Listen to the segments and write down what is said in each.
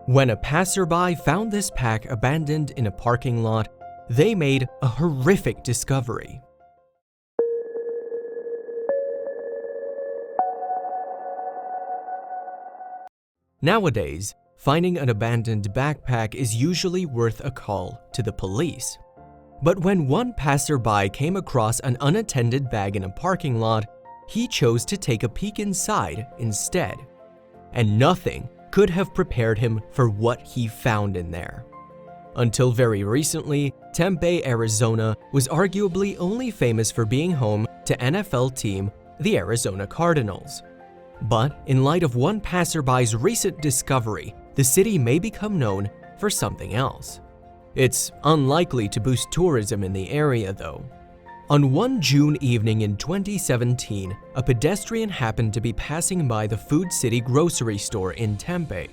When a passerby found this pack abandoned in a parking lot, they made a horrific discovery. Nowadays, finding an abandoned backpack is usually worth a call to the police. But when one passerby came across an unattended bag in a parking lot, he chose to take a peek inside instead. And nothing could have prepared him for what he found in there. Until very recently, Tempe, Arizona was arguably only famous for being home to NFL team the Arizona Cardinals. But in light of one passerby's recent discovery, the city may become known for something else. It's unlikely to boost tourism in the area though. On one June evening in 2017, a pedestrian happened to be passing by the Food City grocery store in Tempe.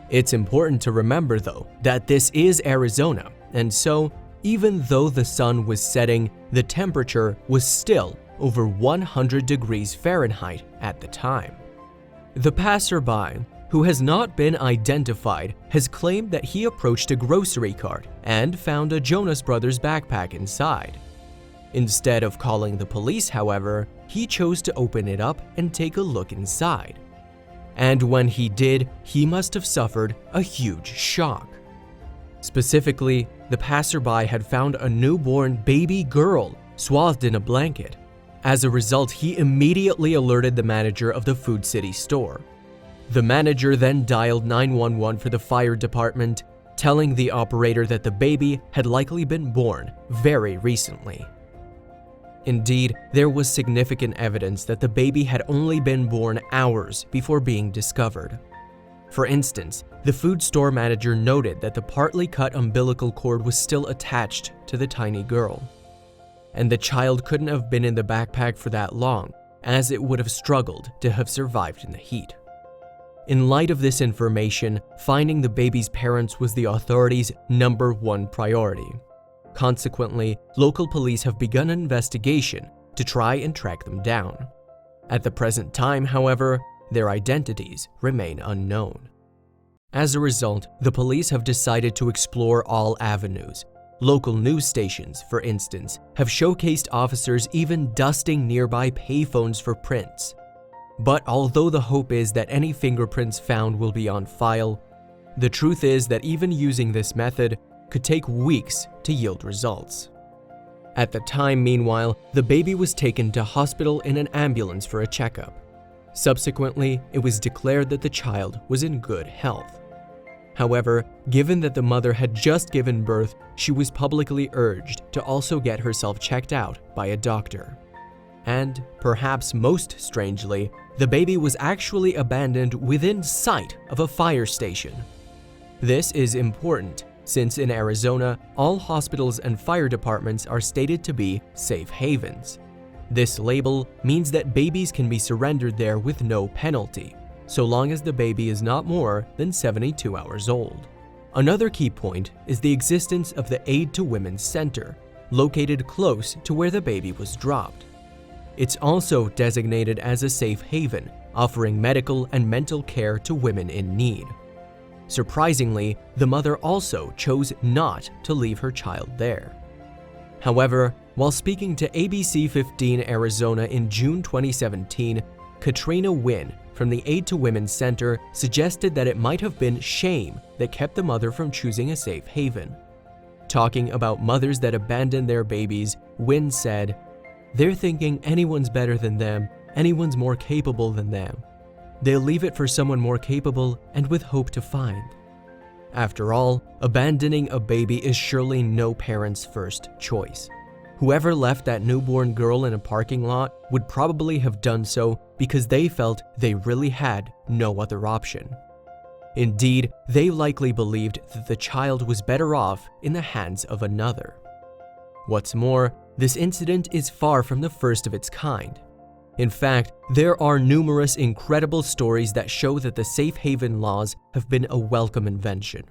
It's important to remember though that this is Arizona, and so even though the sun was setting, the temperature was still over 100 degrees Fahrenheit at the time. The passerby, who has not been identified, has claimed that he approached a grocery cart and found a Jonas Brothers backpack inside. Instead of calling the police, however, he chose to open it up and take a look inside. And when he did, he must have suffered a huge shock. Specifically, the passerby had found a newborn baby girl swathed in a blanket. As a result, he immediately alerted the manager of the Food City store. The manager then dialed 911 for the fire department, telling the operator that the baby had likely been born very recently. Indeed, there was significant evidence that the baby had only been born hours before being discovered. For instance, the food store manager noted that the partly cut umbilical cord was still attached to the tiny girl. And the child couldn't have been in the backpack for that long, as it would have struggled to have survived in the heat. In light of this information, finding the baby's parents was the authorities' #1 priority. Consequently, local police have begun an investigation to try and track them down. At the present time, however, their identities remain unknown. As a result, the police have decided to explore all avenues. Local news stations, for instance, have showcased officers even dusting nearby payphones for prints. But although the hope is that any fingerprints found will be on file, the truth is that even using this method could take weeks to yield results. At the time, meanwhile, the baby was taken to hospital in an ambulance for a checkup. Subsequently, it was declared that the child was in good health. However, given that the mother had just given birth, she was publicly urged to also get herself checked out by a doctor. And, perhaps most strangely, the baby was actually abandoned within sight of a fire station. This is important, since in Arizona, all hospitals and fire departments are stated to be safe havens. This label means that babies can be surrendered there with no penalty, so long as the baby is not more than 72 hours old. Another key point is the existence of the Aid to Women Center, located close to where the baby was dropped. It's also designated as a safe haven, offering medical and mental care to women in need. Surprisingly, the mother also chose not to leave her child there. However, while speaking to ABC 15 Arizona in June 2017, Katrina Wynn from the Aid to Women Center suggested that it might have been shame that kept the mother from choosing a safe haven. Talking about mothers that abandon their babies, Wynn said, "They're thinking anyone's better than them, anyone's more capable than them. They'll leave it for someone more capable and with hope to find." After all, abandoning a baby is surely no parent's first choice. Whoever left that newborn girl in a parking lot would probably have done so because they felt they really had no other option. Indeed, they likely believed that the child was better off in the hands of another. What's more, this incident is far from the first of its kind. In fact, there are numerous incredible stories that show that the safe haven laws have been a welcome invention.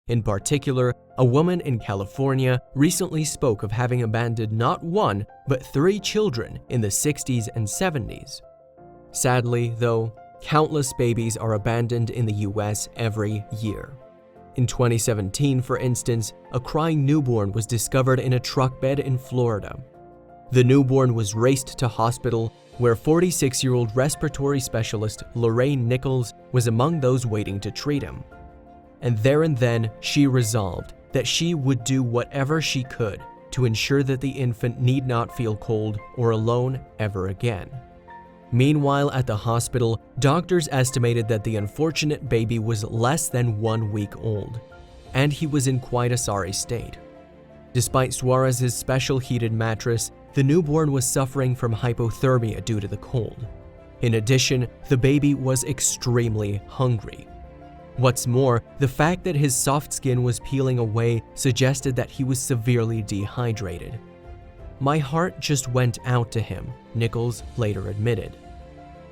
In particular, a woman in California recently spoke of having abandoned not one, but 3 children in the 60s and 70s. Sadly, though, Countless babies are abandoned in the US every year. In 2017, for instance, a crying newborn was discovered in a truck bed in Florida. The newborn was raced to hospital, where 46-year-old respiratory specialist Lorraine Nichols was among those waiting to treat him. And there and then, she resolved that she would do whatever she could to ensure that the infant need not feel cold or alone ever again. Meanwhile, at the hospital, doctors estimated that the unfortunate baby was less than 1 week old, and he was in quite a sorry state. Despite Suarez's special heated mattress, the newborn was suffering from hypothermia due to the cold. In addition, the baby was extremely hungry. What's more, the fact that his soft skin was peeling away suggested that he was severely dehydrated. "My heart just went out to him," Nichols later admitted.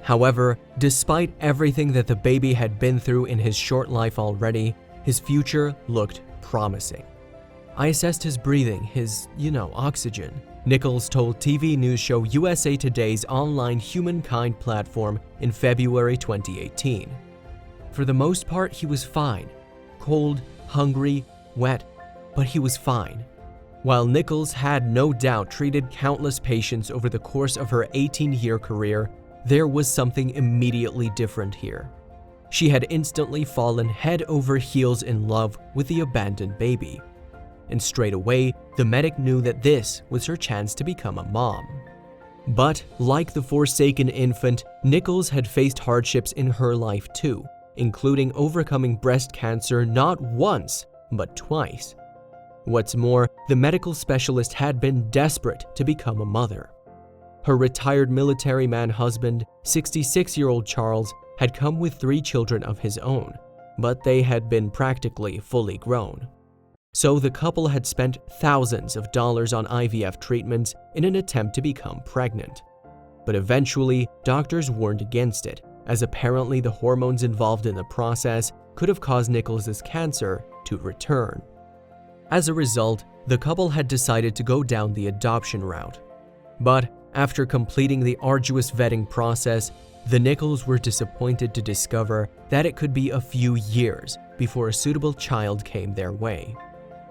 However, despite everything that the baby had been through in his short life already, his future looked promising. "I assessed his breathing, his, oxygen," Nichols told TV news show USA Today's online Humankind platform in February 2018. "For the most part, he was fine. Cold, hungry, wet, but he was fine." While Nichols had no doubt treated countless patients over the course of her 18-year career, there was something immediately different here. She had instantly fallen head over heels in love with the abandoned baby. And straight away, the medic knew that this was her chance to become a mom. But like the forsaken infant, Nichols had faced hardships in her life too, including overcoming breast cancer not once, but twice. What's more, the medical specialist had been desperate to become a mother. Her retired military man husband, 66-year-old Charles, had come with 3 children of his own, but they had been practically fully grown. So the couple had spent thousands of dollars on IVF treatments in an attempt to become pregnant. But eventually, doctors warned against it, as apparently the hormones involved in the process could have caused Nichols' cancer to return. As a result, the couple had decided to go down the adoption route. But after completing the arduous vetting process, the Nichols were disappointed to discover that it could be a few years before a suitable child came their way.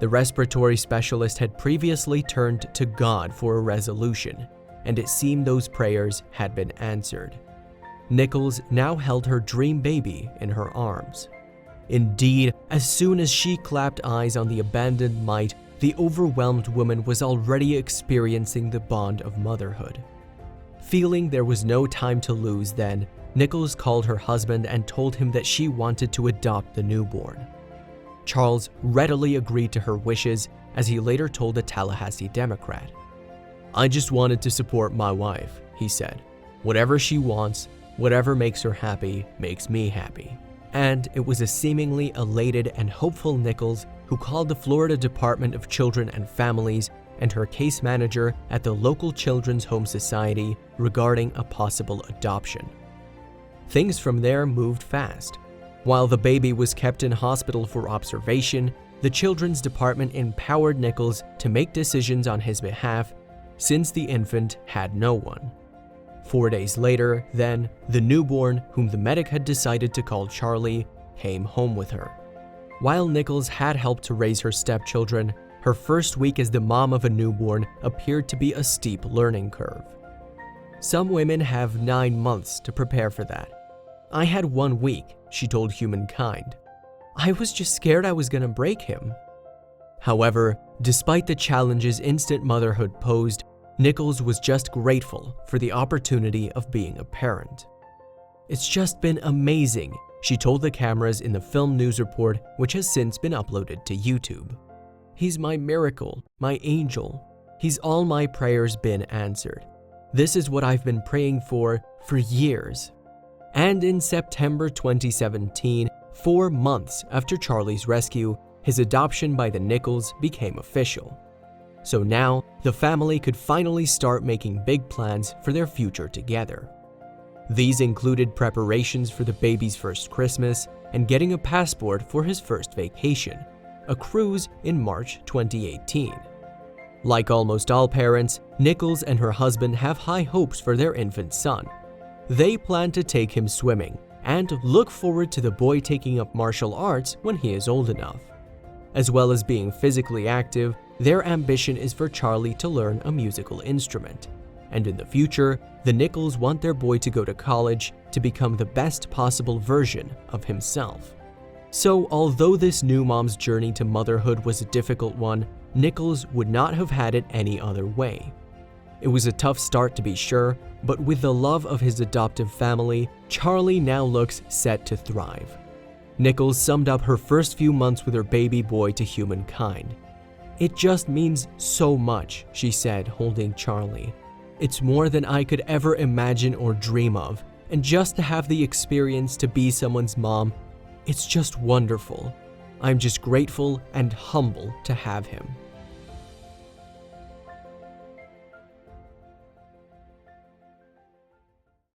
The respiratory specialist had previously turned to God for a resolution, and it seemed those prayers had been answered. Nichols now held her dream baby in her arms. Indeed, as soon as she clapped eyes on the abandoned mite, the overwhelmed woman was already experiencing the bond of motherhood. Feeling there was no time to lose then, Nichols called her husband and told him that she wanted to adopt the newborn. Charles readily agreed to her wishes, as he later told a Tallahassee Democrat. "I just wanted to support my wife," he said. "Whatever she wants, whatever makes her happy, makes me happy." And it was a seemingly elated and hopeful Nichols who called the Florida Department of Children and Families and her case manager at the local Children's Home Society regarding a possible adoption. Things from there moved fast. While the baby was kept in hospital for observation, the Children's Department empowered Nichols to make decisions on his behalf, since the infant had no one. 4 days later, then, the newborn, whom the medic had decided to call Charlie, came home with her. While Nichols had helped to raise her stepchildren, her first week as the mom of a newborn appeared to be a steep learning curve. "Some women have 9 months to prepare for that. I had 1 week," she told Humankind. "I was just scared I was gonna break him." However, despite the challenges instant motherhood posed, Nichols was just grateful for the opportunity of being a parent. "It's just been amazing," she told the cameras in the film news report, which has since been uploaded to YouTube. "He's my miracle, my angel. He's all my prayers been answered. This is what I've been praying for years." And in September 2017, 4 months after Charlie's rescue, his adoption by the Nichols became official. So now, the family could finally start making big plans for their future together. These included preparations for the baby's first Christmas and getting a passport for his first vacation, a cruise in March 2018. Like almost all parents, Nichols and her husband have high hopes for their infant son. They plan to take him swimming, and look forward to the boy taking up martial arts when he is old enough. As well as being physically active, their ambition is for Charlie to learn a musical instrument. And in the future, the Nichols want their boy to go to college to become the best possible version of himself. So, although this new mom's journey to motherhood was a difficult one, Nichols would not have had it any other way. It was a tough start to be sure, but with the love of his adoptive family, Charlie now looks set to thrive. Nichols summed up her first few months with her baby boy to humankind. "It just means so much," she said, holding Charlie. "It's more than I could ever imagine or dream of, and just to have the experience to be someone's mom, it's just wonderful. I'm just grateful and humble to have him."